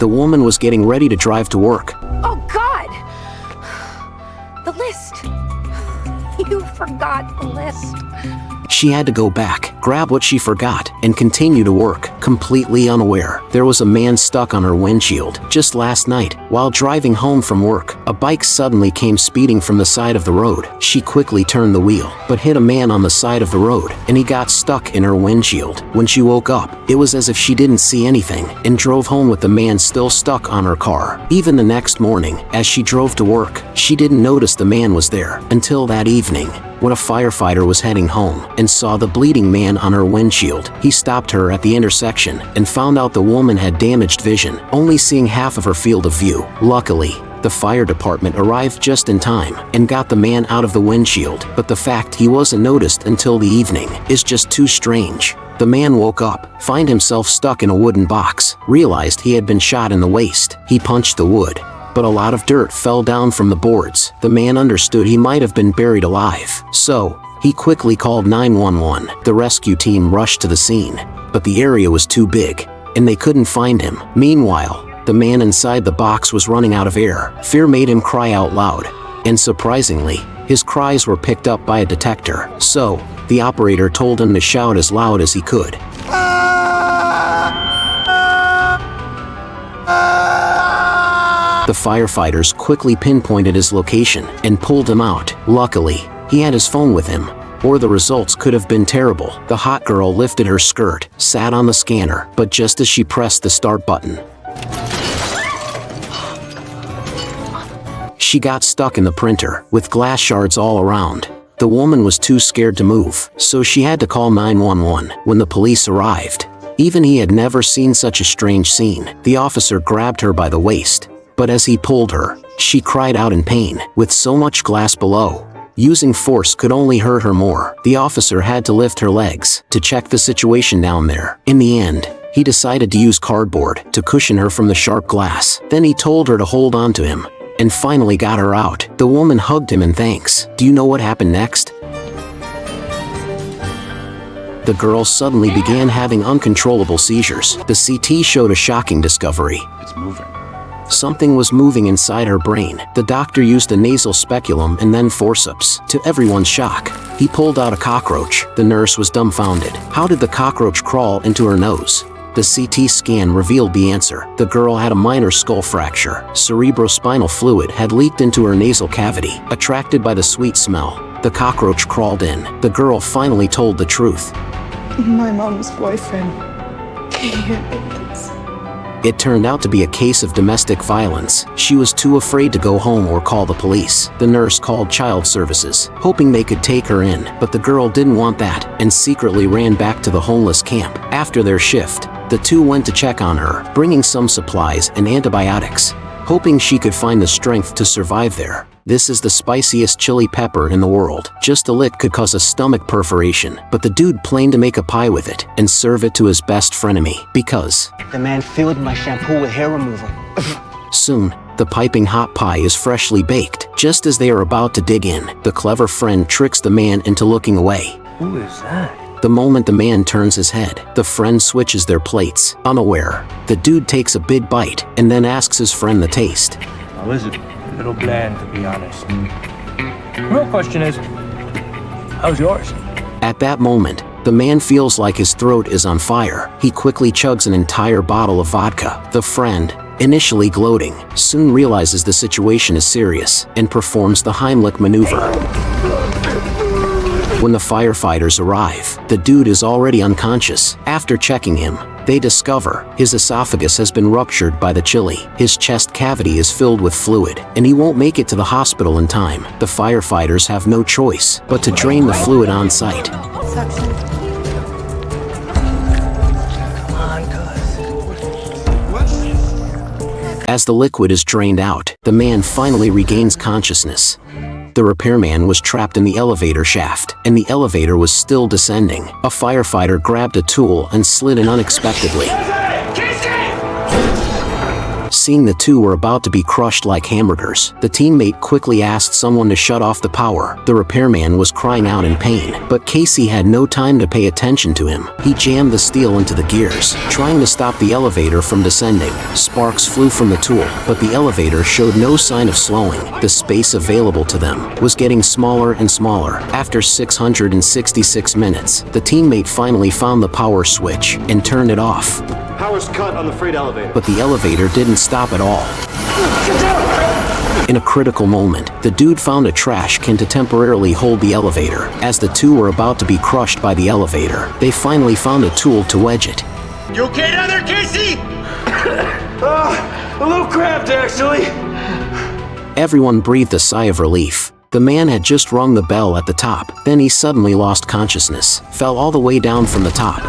The woman was getting ready to drive to work. Oh, God! The list. You forgot the list. She had to go back, grab what she forgot, and continue to work, completely unaware. There was a man stuck on her windshield. Just last night, while driving home from work, a bike suddenly came speeding from the side of the road. She quickly turned the wheel, but hit a man on the side of the road, and he got stuck in her windshield. When she woke up, it was as if she didn't see anything, and drove home with the man still stuck on her car. Even the next morning, as she drove to work, she didn't notice the man was there, until that evening, when a firefighter was heading home and saw the bleeding man on her windshield. He stopped her at the intersection and found out the woman had damaged vision, only seeing half of her field of view. Luckily, the fire department arrived just in time and got the man out of the windshield, but the fact he wasn't noticed until the evening is just too strange. The man woke up, find himself stuck in a wooden box, realized he had been shot in the waist. He punched the wood, but a lot of dirt fell down from the boards. The man understood he might have been buried alive, so he quickly called 911. The rescue team rushed to the scene, but the area was too big, and they couldn't find him. Meanwhile, the man inside the box was running out of air. Fear made him cry out loud, and surprisingly, his cries were picked up by a detector, so the operator told him to shout as loud as he could. The firefighters quickly pinpointed his location and pulled him out. Luckily, he had his phone with him, or the results could have been terrible. The hot girl lifted her skirt, sat on the scanner, but just as she pressed the start button, she got stuck in the printer, with glass shards all around. The woman was too scared to move, so she had to call 911. When the police arrived, even he had never seen such a strange scene. The officer grabbed her by the waist, but as he pulled her, she cried out in pain. With so much glass below, using force could only hurt her more. The officer had to lift her legs to check the situation down there. In the end, he decided to use cardboard to cushion her from the sharp glass. Then he told her to hold on to him, and finally got her out. The woman hugged him in thanks. Do you know what happened next? The girl suddenly began having uncontrollable seizures. The CT showed a shocking discovery. It's moving. Something was moving inside her brain. The doctor used a nasal speculum and then forceps. To everyone's shock, he pulled out a cockroach. The nurse was dumbfounded. How did the cockroach crawl into her nose? The CT scan revealed the answer. The girl had a minor skull fracture. Cerebrospinal fluid had leaked into her nasal cavity. Attracted by the sweet smell, the cockroach crawled in. The girl finally told the truth. My mom's boyfriend. It turned out to be a case of domestic violence. She was too afraid to go home or call the police. The nurse called child services, hoping they could take her in, but the girl didn't want that and secretly ran back to the homeless camp. After their shift, the two went to check on her, bringing some supplies and antibiotics, hoping she could find the strength to survive there. This is the spiciest chili pepper in the world. Just a lick could cause a stomach perforation, but the dude planned to make a pie with it and serve it to his best frenemy, because the man filled my shampoo with hair removal. Soon, the piping hot pie is freshly baked. Just as they are about to dig in, the clever friend tricks the man into looking away. Who is that? The moment the man turns his head, the friend switches their plates. Unaware, the dude takes a big bite and then asks his friend the taste. How is it? A little bland, to be honest. The real question is, how's yours? At that moment, the man feels like his throat is on fire. He quickly chugs an entire bottle of vodka. The friend, initially gloating, soon realizes the situation is serious and performs the Heimlich maneuver. When the firefighters arrive, the dude is already unconscious. After checking him, they discover his esophagus has been ruptured by the chili. His chest cavity is filled with fluid, and he won't make it to the hospital in time. The firefighters have no choice but to drain the fluid on site. As the liquid is drained out, the man finally regains consciousness. The repairman was trapped in the elevator shaft, and the elevator was still descending. A firefighter grabbed a tool and slid in unexpectedly. Seeing the two were about to be crushed like hamburgers, the teammate quickly asked someone to shut off the power. The repairman was crying out in pain, but Casey had no time to pay attention to him. He jammed the steel into the gears, trying to stop the elevator from descending. Sparks flew from the tool, but the elevator showed no sign of slowing. The space available to them was getting smaller and smaller. After 666 minutes, the teammate finally found the power switch and turned it off. Power's cut on the freight elevator. But the elevator didn't stop at all. In a critical moment, the dude found a trash can to temporarily hold the elevator. As the two were about to be crushed by the elevator, they finally found a tool to wedge it. You okay down there, Casey? A little cramped, actually. Everyone breathed a sigh of relief. The man had just rung the bell at the top. Then he suddenly lost consciousness, fell all the way down from the top.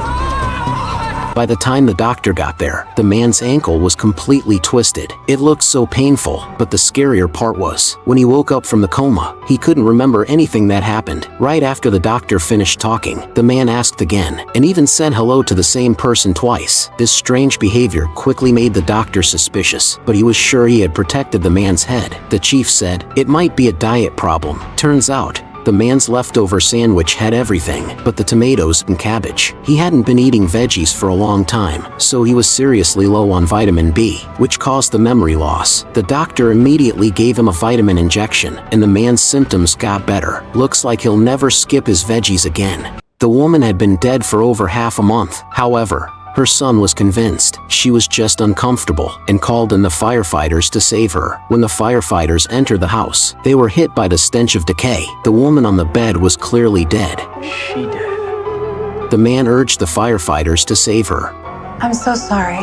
By the time the doctor got there, the man's ankle was completely twisted. It looked so painful, but the scarier part was, when he woke up from the coma, he couldn't remember anything that happened. Right after the doctor finished talking, the man asked again, and even said hello to the same person twice. This strange behavior quickly made the doctor suspicious, but he was sure he had protected the man's head. The chief said, it might be a diet problem. Turns out, the man's leftover sandwich had everything but the tomatoes and cabbage. He hadn't been eating veggies for a long time, so he was seriously low on vitamin B, which caused the memory loss. The doctor immediately gave him a vitamin injection, and the man's symptoms got better. Looks like he'll never skip his veggies again. The woman had been dead for over half a month. However, her son was convinced she was just uncomfortable and called in the firefighters to save her. When the firefighters entered the house, they were hit by the stench of decay. The woman on the bed was clearly dead. She did. The man urged the firefighters to save her. I'm so sorry.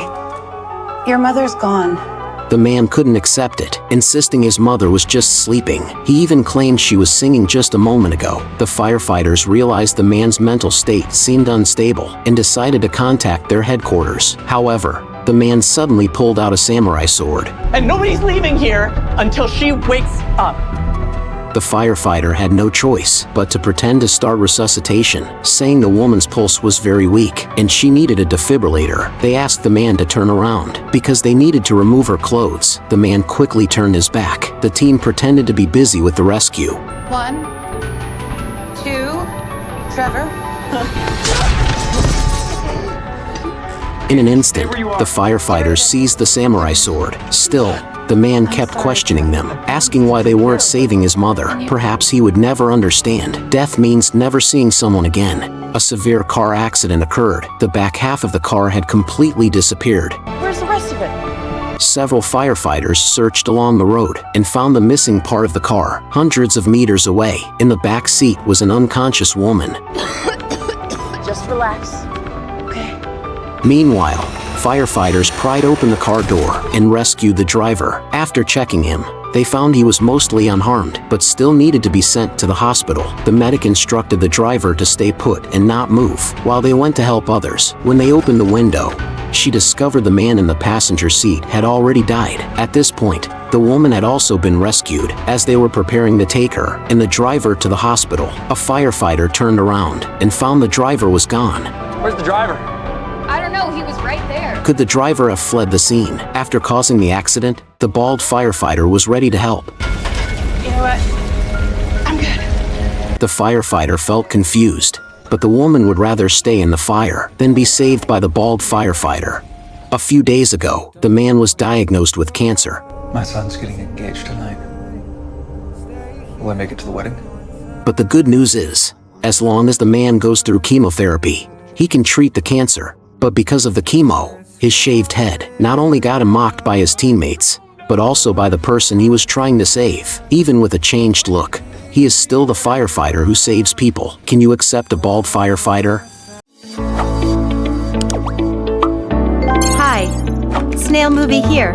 Your mother's gone. The man couldn't accept it, insisting his mother was just sleeping. He even claimed she was singing just a moment ago. The firefighters realized the man's mental state seemed unstable and decided to contact their headquarters. However, the man suddenly pulled out a samurai sword. And nobody's leaving here until she wakes up. The firefighter had no choice but to pretend to start resuscitation, saying the woman's pulse was very weak and she needed a defibrillator. They asked the man to turn around because they needed to remove her clothes. The man quickly turned his back. The team pretended to be busy with the rescue. 1, 2, Trevor. In an instant, the firefighters seized the samurai sword. Still, the man kept questioning them, asking why they weren't saving his mother. Perhaps he would never understand. Death means never seeing someone again. A severe car accident occurred. The back half of the car had completely disappeared. Where's the rest of it? Several firefighters searched along the road and found the missing part of the car, hundreds of meters away. In the back seat was an unconscious woman. Just relax. Okay. Meanwhile, firefighters pried open the car door and rescued the driver. After checking him, they found he was mostly unharmed, but still needed to be sent to the hospital. The medic instructed the driver to stay put and not move while they went to help others. When they opened the window, she discovered the man in the passenger seat had already died. At this point, the woman had also been rescued. As they were preparing to take her and the driver to the hospital, a firefighter turned around and found the driver was gone. Where's the driver? I don't know, he was right there. Could the driver have fled the scene? After causing the accident, the bald firefighter was ready to help. You know what? I'm good. The firefighter felt confused, but the woman would rather stay in the fire than be saved by the bald firefighter. A few days ago, the man was diagnosed with cancer. My son's getting engaged tonight. Will I make it to the wedding? But the good news is, as long as the man goes through chemotherapy, he can treat the cancer. But because of the chemo, his shaved head not only got him mocked by his teammates, but also by the person he was trying to save. Even with a changed look, he is still the firefighter who saves people. Can you accept a bald firefighter? Hi, Snail Movie here.